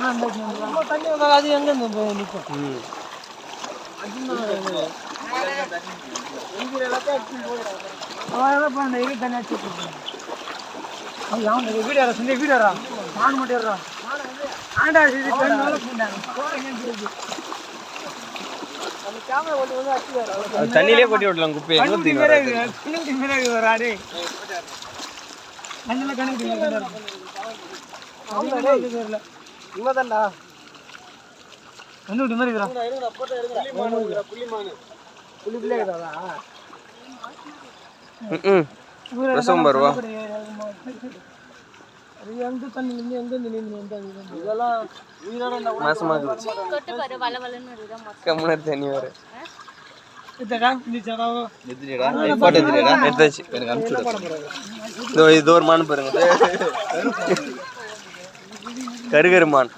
தண்ணி அது எங்க நிற்கும் வீடியோரா நான் மட்டும் தண்ணியிலே கொட்டி விடலாம் குப்பையை தண்ணி வர இது ஒரு மான் பாருங்க கருகருமான்